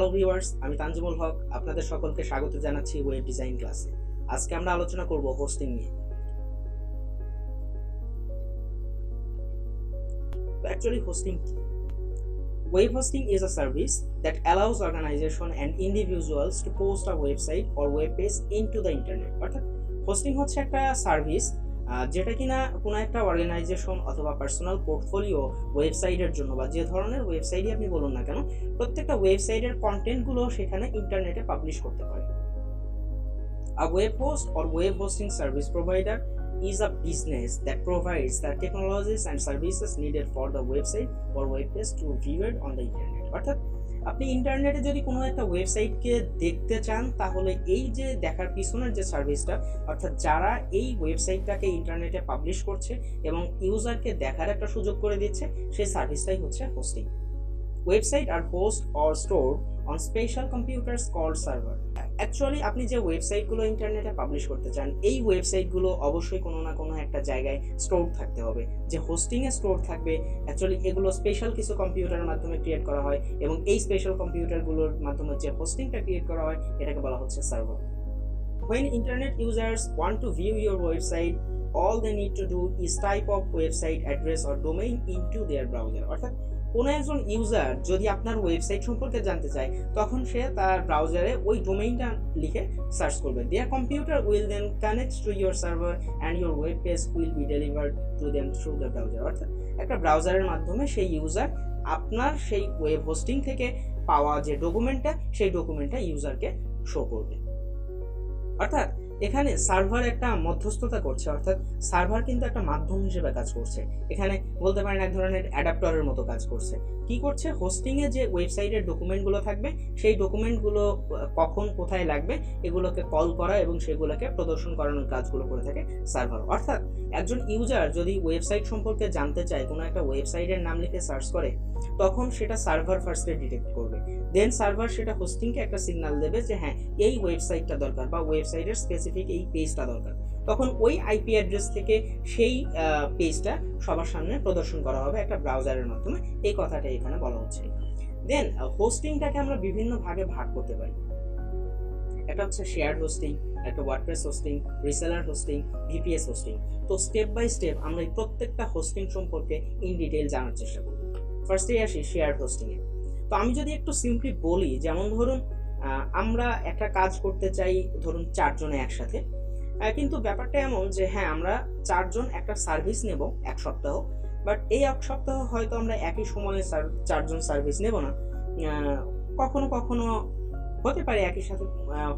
Hello viewers, আমি তানজিমুল হক আপনাদের সকলকে স্বাগত জানাচ্ছি ওয়েব ডিজাইন ক্লাসে। আজকে আমরা আলোচনা করব হোস্টিং নিয়ে। Actually, hosting কি? Web hosting is a service that allows organization and individuals to post a website or web page into the internet. অর্থাৎ হোস্টিং হচ্ছে একটা সার্ভিস যেটা কিনা কোনো একটা অর্গানাইজেশন অথবা পার্সোনাল পোর্টফোলিও ওয়েবসাইটের জন্য বা যে ধরনের ওয়েবসাইটই আপনি বলুন না কেন, প্রত্যেকটা ওয়েবসাইটের কন্টেন্টগুলো সেখানে ইন্টারনেটে পাবলিশ করতে পারে। A web host or web hosting service provider is a business that provides the technologies and services needed for the website or web page to be viewed on the internet. অর্থাৎ আপনি ইন্টারনেটে যদি কোনো একটা ওয়েবসাইটকে দেখতে চান, তাহলে এই যে দেখার পিছনের যে সার্ভিসটা, অর্থাৎ যারা এই ওয়েবসাইটটাকে ইন্টারনেটে পাবলিশ করছে এবং ইউজারকে দেখার একটা সুযোগ করে দিচ্ছে, সেই সার্ভিসটাই হচ্ছে হোস্টিং। ওয়েবসাইট আর host or stored on special computers called server. Actually আপনি যে ওয়েবসাইটগুলো ইন্টারনেটে পাবলিশ করতে চান, এই ওয়েবসাইটগুলো অবশ্যই কোনো না কোনো একটা জায়গায় স্টোর থাকতে হবে। যে হোস্টিংয়ে স্টোর থাকবে, অ্যাকচুয়ালি এগুলো স্পেশাল কিছু কম্পিউটারের মাধ্যমে ক্রিয়েট করা হয় এবং এই স্পেশাল কম্পিউটারগুলোর মাধ্যমে যে হোস্টিংটা ক্রিয়েট করা হয় এটাকে বলা হচ্ছে server. When internet users want to view your website, all they need to do is type of website address or domain into their browser. অর্থাৎ কোনো একজন ইউজার যদি আপনার ওয়েবসাইট সম্পর্কে জানতে চায়, তখন সে তার ব্রাউজারে ওই ডোমেইনটা লিখে সার্চ করবে। Their computer will then connect to your server and your web page will be delivered to them through the browser. অর্থাৎ একটা ব্রাউজারের মাধ্যমে সেই ইউজার আপনার সেই ওয়েব হোস্টিং থেকে পাওয়া যে ডকুমেন্টটা, সেই ডকুমেন্টটা ইউজারকে শো করবে। অর্থাৎ এখানে সার্ভার একটা মধ্যস্থতা করছে, অর্থাৎ সার্ভার কিন্তু একটা মাধ্যম হিসেবে কাজ করছে। এখানে বলতে পারেন এক ধরনের অ্যাডাপ্টারের মতো কাজ করছে। কি করছে? হোস্টিংয়ে যে ওয়েবসাইটের ডকুমেন্টগুলো থাকবে, সেই ডকুমেন্টগুলো কখন কোথায় লাগবে এগুলোকে কল করা এবং সেগুলোকে প্রদর্শন করানোর কাজগুলো করে থাকে সার্ভার। অর্থাৎ একজন ইউজার যদি ওয়েবসাইট সম্পর্কে জানতে চায়, কোনো একটা ওয়েবসাইটের নাম লিখে সার্চ করে, তখন সেটা সার্ভার ফার্স্টে ডিটেক্ট করবে। দেন সার্ভার সেটা হোস্টিংকে একটা সিগন্যাল দেবে যে হ্যাঁ, এই ওয়েবসাইটটা দরকার বা ওয়েবসাইটের স্পেসিফিক এই পেজটা দরকার। তখন ওই আইপি অ্যাড্রেস থেকে সেই পেজটা সবার সামনে প্রদর্শন করা হবে একটা ব্রাউজারের মাধ্যমে। এই কথাটা এখানে বলা হচ্ছে। দেন হোস্টিংটাকে আমরা বিভিন্ন ভাগে ভাগ করতে পারি। একটা হচ্ছে শেয়ার্ড হোস্টিং, একটা WordPress hosting, reseller hosting, VPS hosting. তো স্টেপ বাই স্টেপ আমরা এই প্রত্যেকটা হোস্টিং সম্পর্কে ইন ডিটেইল জানার চেষ্টা করব। ফার্স্টেই আসি শেয়ার্ড হোস্টিংয়ে। তো আমি যদি একটু সিম্পলি বলি, যেমন ধরুন আমরা একটা কাজ করতে চাই, ধরুন 4 জনে একসাথে, কিন্তু ব্যাপারটা এমন যে হ্যাঁ, আমরা 4 জন একটা সার্ভিস নেব 1 সপ্তাহ, বাট এই 1 সপ্তাহ হয়তো আমরা একই সময়ে 4 জন সার্ভিস নেব না। কখনো কখনো হতে পারে একই সাথে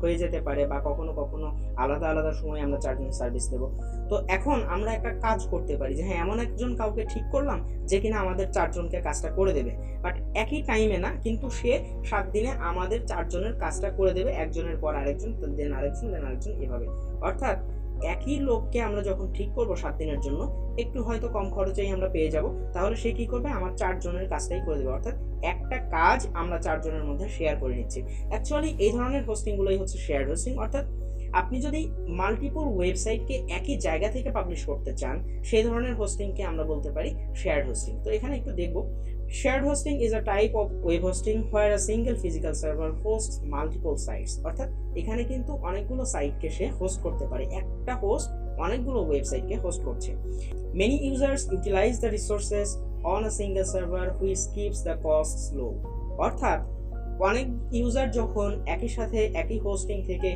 হয়ে যেতে পারে, বা কখনো কখনো আলাদা আলাদা সময় আমরা 4 জন সার্ভিস দেব। তো এখন আমরা একটা কাজ করতে পারি যে হ্যাঁ, এমন একজন কাউকে ঠিক করলাম যে কিনা আমাদের 4 জনকে কাজটা করে দেবে, বাট একই টাইমে না, কিন্তু সে 7 দিনে আমাদের 4 জনের কাজটা করে দেবে, একজনের পর আরেকজন, দেন আরেকজন, দেন আরেকজন, এভাবে। অর্থাৎ একই লোককে আমরা যখন ঠিক করব 7 দিনের জন্য, একটু হয়তো কম খরচেই আমরা পেয়ে যাব, তাহলে সে কি করবে? আমার 4 জনের কাজটাই করে দেবে। অর্থাৎ একটা কাজ আমরা 4 জনের মধ্যে শেয়ার করে নিচ্ছি। অ্যাকচুয়ালি এই ধরনের হোস্টিংগুলোই হচ্ছে শেয়ার হোস্টিং। অর্থাৎ আপনি যদি মাল্টিপল ওয়েবসাইটকে একই জায়গা থেকে পাবলিশ করতে চান, সেই ধরনের হোস্টিংকে আমরা বলতে পারি শেয়ার্ড হোস্টিং। তো এখানে একটু দেখব, shared hosting is a type of web hosting where a single physical server hosts multiple sites. অর্থাৎ এখানে কিন্তু অনেকগুলো সাইটকে সে হোস্ট করতে পারে, একটা হোস্ট অনেকগুলো ওয়েবসাইটকে হোস্ট করছে। Many users utilize the resources on a single server which keeps the costs low. অর্থাৎ অনেক ইউজার যখন একই সাথে একই হোস্টিং থেকে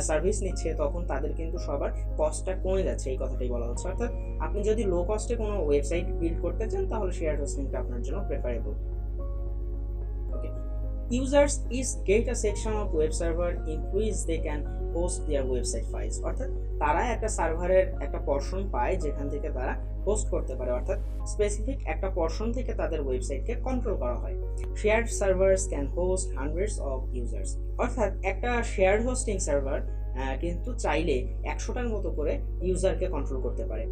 সার্ভিস নিচ্ছে, তখন তাদের কিন্তু সবার কস্টটা কমে যাচ্ছে, এই কথাটাই বলা হচ্ছে। অর্থাৎ আপনি যদি লো কস্টে কোনো ওয়েবসাইট বিল্ড করতে চান, তাহলে শেয়ার হোস্টিংটা আপনার জন্য preferable. Okay, users is get a section of web server in which they can host their website files. অর্থাৎ তারা একটা সার্ভারের একটা পর্শন পায় যেখান থেকে তারা হোস্ট করতে পারে, অর্থাৎ স্পেসিফিক একটা পর্শন থেকে তাদের ওয়েবসাইটকে কন্ট্রোল করা হয়। Shared servers can host hundreds of users. অর্থাৎ একটা শেয়ার্ড হোস্টিং সার্ভার কিন্তু চাইলে 100টার মতো করে ইউজারকে কন্ট্রোল করতে পারে।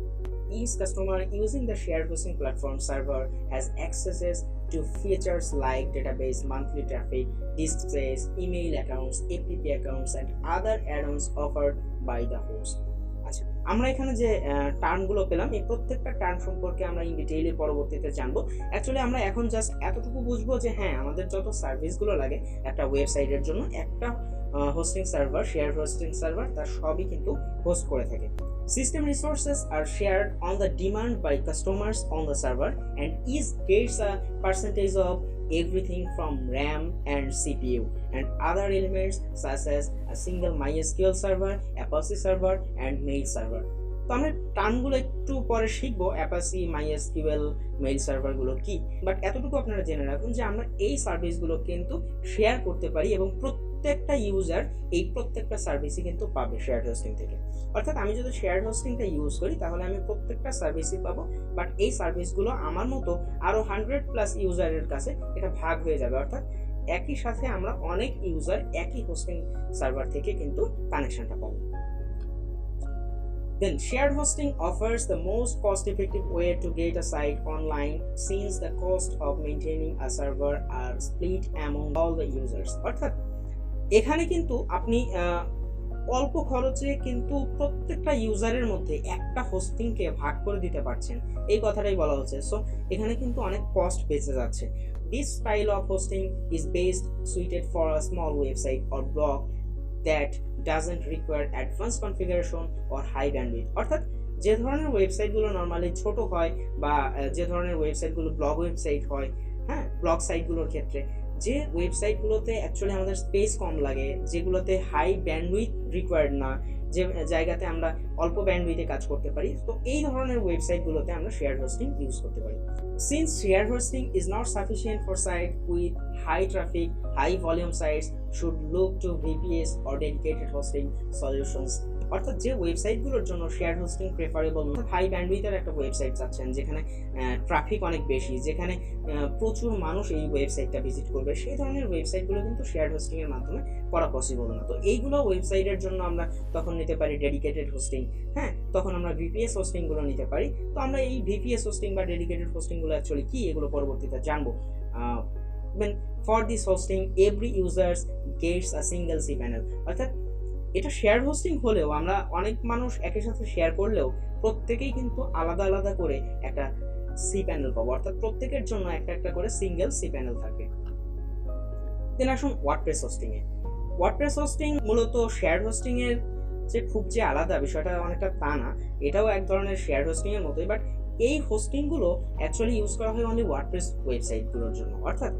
Each customer using the shared hosting platform server has accesses to features like database, monthly traffic, disk space, email accounts, app accounts, and other add-ons offered by the host. আচ্ছা, আমরা এখানে যে টার্মগুলো পেলাম এই প্রত্যেকটা টার্ম সম্পর্কে আমরা ইন ডিটেইলে পরবর্তীতে জানবো। অ্যাকচুয়ালি আমরা এখন জাস্ট এতটুকু বুঝবো যে হ্যাঁ, আমাদের যত সার্ভিসগুলো লাগে একটা ওয়েবসাইটের জন্য, একটা hosting server, share hosting server, তার সবই কিন্তু হোস্ট করে থাকে। System resources are shared on the demand by customers on the server, and each gets a percentage of everything from RAM and CPU and other elements such as a single MySQL server, Apache server, and mail server. তো আমরা টার্মগুলো একটু পরে শিখবো, অ্যাপাসি, MySQL, mail সার্ভারগুলো কি, but এতটুকু আপনারা জেনে রাখুন যে আমরা এই সার্ভিসগুলো কিন্তু শেয়ার করতে পারি এবং প্রত্যেকটা ইউজার এই প্রত্যেকটা সার্ভিসই কিন্তু পাবে শেয়ার হোস্টিং থেকে। অর্থাৎ আমি যদি শেয়ার হোস্টিংটা ইউজ করি তাহলে আমি প্রত্যেকটা সার্ভিসই পাবো, বাট এই সার্ভিসগুলো আমার মতো আরও 100+ ইউজারের কাছে এটা ভাগ হয়ে যাবে। অর্থাৎ একই সাথে আমরা অনেক ইউজার একই হোস্টিং সার্ভার থেকে কিন্তু কানেকশনটা পাবো। Then shared hosting offers the most cost-effective way to get a site online since the cost of maintaining a server are split among all the users. অর্থাৎ এখানে কিন্তু আপনি অল্প খরচে কিন্তু প্রত্যেকটা ইউজারের মধ্যে একটা হোস্টিংকে ভাগ করে দিতে পারছেন, এই কথাটাই বলা হচ্ছে। সো এখানে কিন্তু অনেক কস্ট বেঁচে যাচ্ছে। This style of hosting is best suited for a small website or blog that doesn't require advanced configuration or high bandwidth. অর্থাৎ যে ধরনের ওয়েবসাইটগুলো নর্মালি ছোট হয় বা যে ধরনের ওয়েবসাইটগুলো ব্লগ ওয়েবসাইট হয়, হ্যাঁ, ব্লগ সাইটগুলোর ক্ষেত্রে যে ওয়েবসাইটগুলোতে অ্যাকচুয়ালি আমাদের স্পেস কম লাগে, যেগুলোতে হাই ব্যান্ডউইথ রিকোয়ার্ড না, যে জায়গাতে আমরা অল্প ব্যান্ডউইথে কাজ করতে পারি, তো এই ধরনের ওয়েবসাইটগুলোতে আমরা শেয়ার হোস্টিং ইউজ করতে পারি। Since share hosting is not sufficient for sites with high traffic, high volume sites should look to VPS or dedicated hosting solutions. অর্থাৎ যে ওয়েবসাইটগুলোর জন্য শেয়ার হোস্টিং প্রেফারেবল, হাই ব্যান্ডউইথের একটা ওয়েবসাইট চাচ্ছেন যেখানে ট্রাফিক অনেক বেশি, যেখানে প্রচুর মানুষ এই ওয়েবসাইটটা ভিজিট করবে, সেই ধরনের ওয়েবসাইটগুলো কিন্তু শেয়ার হোস্টিংয়ের মাধ্যমে করা পসিবল না। তো এইগুলো ওয়েবসাইটের জন্য আমরা তখন নিতে পারি ডেডিকেটেড হোস্টিং, হ্যাঁ, তখন আমরা ভিপিএস হোস্টিংগুলো নিতে পারি। তো আমরা এই ভিপিএস হোস্টিং বা ডেডিকেটেড হোস্টিংগুলো অ্যাকচুয়ালি কি, এগুলো পরবর্তীতে জানবো। For this hosting every user gets a single cPanel. অর্থাৎ এটা শেয়ার হোস্টিং হলেও আমরা অনেক মানুষ একই সাথে শেয়ার করলেও প্রত্যেকেই কিন্তু আলাদা আলাদা করে একটা সি প্যানেল পাবো, অর্থাৎ প্রত্যেকের জন্য একটা একটা করে সিঙ্গেল সি প্যানেল থাকবে। দেন আসুন ওয়ার্ডপ্রেস হোস্টিং এ। ওয়ার্ডপ্রেস হোস্টিং মূলত শেয়ার হোস্টিং এর যে আলাদা, বিষয়টা অনেকটা তা না, এটাও এক ধরনের শেয়ার হোস্টিং এর মতোই, বাট এই হোস্টিংগুলো অ্যাকচুয়ালি ইউজ করা হয় অনলি ওয়ার্ডপ্রেস ওয়েবসাইটগুলোর জন্য। অর্থাৎ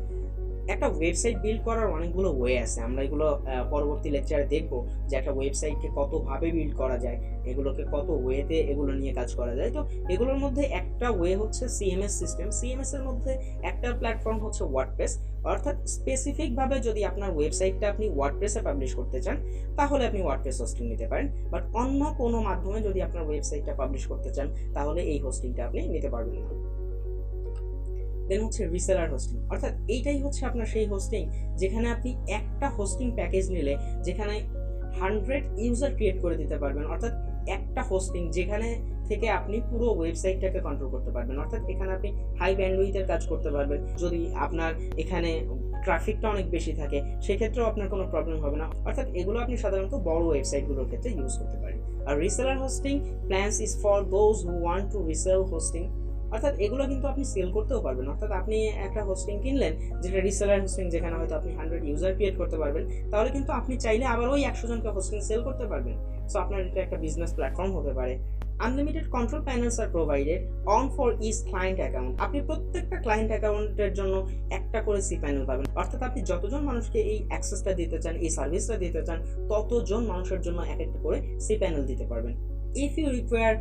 একটা ওয়েবসাইট বিল্ড করার অনেকগুলো ওয়ে আছে, আমরা এগুলো পরবর্তী লেকচারে দেখবো যে একটা ওয়েবসাইটকে কতভাবে বিল্ড করা যায়, এগুলোকে কত ওয়েতে এগুলো নিয়ে কাজ করা যায়। তো এগুলোর মধ্যে একটা ওয়ে হচ্ছে সিএমএস সিস্টেম। সিএমএস এর মধ্যে একটা প্ল্যাটফর্ম হচ্ছে ওয়ার্ডপ্রেস। অর্থাৎ স্পেসিফিকভাবে যদি আপনার ওয়েবসাইটটা আপনি ওয়ার্ডপ্রেসে পাবলিশ করতে চান তাহলে আপনি ওয়ার্ডপ্রেস হোস্টিং নিতে পারেন, বাট অন্য কোনো মাধ্যমে যদি আপনার ওয়েবসাইটটা পাবলিশ করতে চান তাহলে এই হোস্টিংটা আপনি নিতে পারবেন না। দেন হচ্ছে রিসেলার হোস্টিং। অর্থাৎ এইটাই হচ্ছে আপনার সেই হোস্টিং যেখানে আপনি একটা হোস্টিং প্যাকেজ নিলে যেখানে 100 ইউজার ক্রিয়েট করে দিতে পারবেন। অর্থাৎ একটা হোস্টিং যেখানে থেকে আপনি পুরো ওয়েবসাইটটাকে কন্ট্রোল করতে পারবেন। অর্থাৎ এখানে আপনি হাই ব্যান্ডউইথের কাজ করতে পারবেন। যদি আপনার এখানে ট্রাফিকটা অনেক বেশি থাকে সেক্ষেত্রেও আপনার কোনো প্রবলেম হবে না। অর্থাৎ এগুলো আপনি সাধারণত বড় ওয়েবসাইটগুলোর ক্ষেত্রে ইউজ করতে পারেন। আর reseller hosting plans is for those who want to resell hosting. অর্থাৎ এগুলো কিন্তু আপনি সেল করতেও পারবেন। অর্থাৎ আপনি একটা হোস্টিং কিনলেন যেটা রিসেলার হোস্টিং, যেখানে হয়তো আপনি 100 ইউজার ক্রিয়েট করতে পারবেন, তাহলে কিন্তু আপনি চাইলে আবার ওই 100 জনকে হোস্টিং সেল করতে পারবেন। সো আপনার এটা একটা বিজনেস প্ল্যাটফর্ম হতে পারে। Unlimited control panels are provided on for each client account. আপনি প্রত্যেকটা ক্লায়েন্ট অ্যাকাউন্টের জন্য একটা করে সি প্যানেল পাবেন। অর্থাৎ আপনি যতজন মানুষকে এই অ্যাক্সেসটা দিতে চান, এই সার্ভিসটা দিতে চান, ততজন মানুষের জন্য এক একটা করে সি প্যানেল দিতে পারবেন। If you require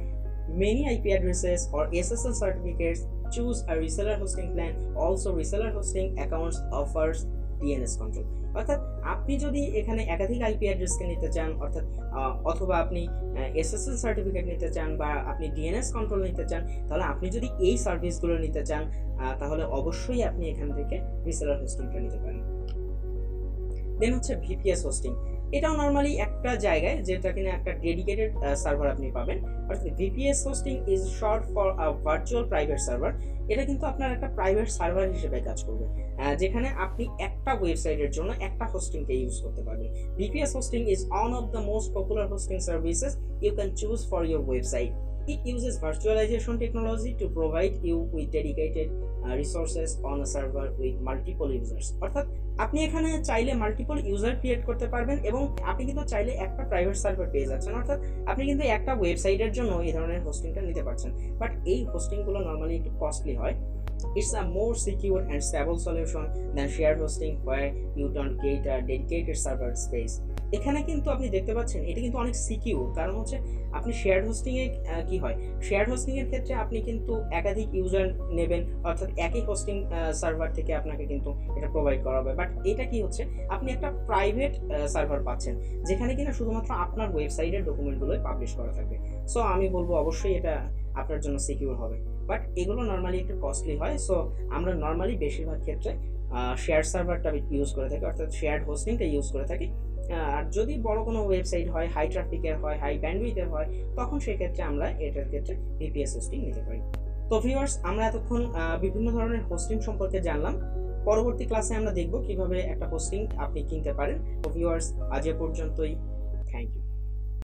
many IP addresses or SSL certificates, choose a reseller hosting plan. Also, reseller hosting accounts offers DNS control. অর্থাৎ আপনি যদি এখানে একাধিক আইপি অ্যাড্রেসকে নিতে চান, অর্থাৎ অথবা আপনি SSL সার্টিফিকেট নিতে চান বা আপনি DNS কন্ট্রোল নিতে চান, তাহলে আপনি যদি এই সার্ভিসগুলো নিতে চান তাহলে অবশ্যই আপনি এখান থেকে রিসেলার হোস্টিংটা নিতে পারেন। দেন হচ্ছে ভিপিএস হোস্টিং। এটাও নর্মালি একটা জায়গায় যেটা কিনা একটা ডেডিকেটেড সার্ভার আপনি পাবেন। অর্থাৎ VPS hosting is short for a virtual private server. এটা কিন্তু আপনার একটা প্রাইভেট সার্ভার হিসেবে কাজ করবে, যেখানে আপনি একটা ওয়েবসাইটের জন্য একটা হোস্টিংকে ইউজ করতে পারবেন। VPS hosting is one of the most popular hosting services you can choose for your website. It uses virtualization technology to provide you with dedicated resources on a server with multiple users. অর্থাৎ আপনি এখানে চাইলে multiple user create করতে পারবেন এবং আপনি কিন্তু চাইলে একটা প্রাইভেট সার্ভার পেয়ে যাচ্ছেন। অর্থাৎ আপনি কিন্তু একটা ওয়েবসাইটের জন্য এই ধরনের হোস্টিংটা নিতে পারছেন। বাট এই হোস্টিংগুলো নর্মালি একটু কস্টলি হয়। It's a more secure and stable solution than shared hosting where you don't get a dedicated server space. এখানে কিন্তু আপনি দেখতে পাচ্ছেন এটা কিন্তু অনেক সিকিউর, কারণ হচ্ছে আপনি শেয়ার্ড হোস্টিং এ কি হয়, শেয়ার্ড হোস্টিং এর ক্ষেত্রে আপনি কিন্তু একাধিক ইউজার নেবেন, অর্থাৎ একই হোস্টিং সার্ভার থেকে আপনাকে কিন্তু এটা প্রোভাইড করা হবে। বাট এটা কি হচ্ছে, আপনি একটা প্রাইভেট সার্ভার পাচ্ছেন যেখানে কিনা শুধুমাত্র আপনার ওয়েবসাইটের ডকুমেন্টগুলোই পাবলিশ করা থাকবে। সো আমি বলবো অবশ্যই এটা আপনার জন্য সিকিউর হবে। বাট এগুলো নর্মালি একটু কস্টলি হয়। সো আমরা নর্মালি বেশিরভাগ ক্ষেত্রে শেয়ার সার্ভারটা ইউজ করে থাকি, অর্থাৎ শেয়ার্ড হোস্টিংটা ইউজ করে থাকি। আর যদি বড় কোনো ওয়েবসাইট হয়, হাই ট্রাফিকের হয়, হাই ব্যান্ডউইথের হয়, তখন সেক্ষেত্রে আমরা এটার ক্ষেত্রে ভিপিএস হোস্টিং নিতে পারি। তো ভিউয়ার্স, আমরা এতক্ষণ বিভিন্ন ধরনের হোস্টিং সম্পর্কে জানলাম। পরবর্তী ক্লাসে আমরা দেখব কিভাবে একটা হোস্টিং আপনি কিনতে পারেন। তো ভিউয়ার্স, আজ এ পর্যন্তই। Thank you.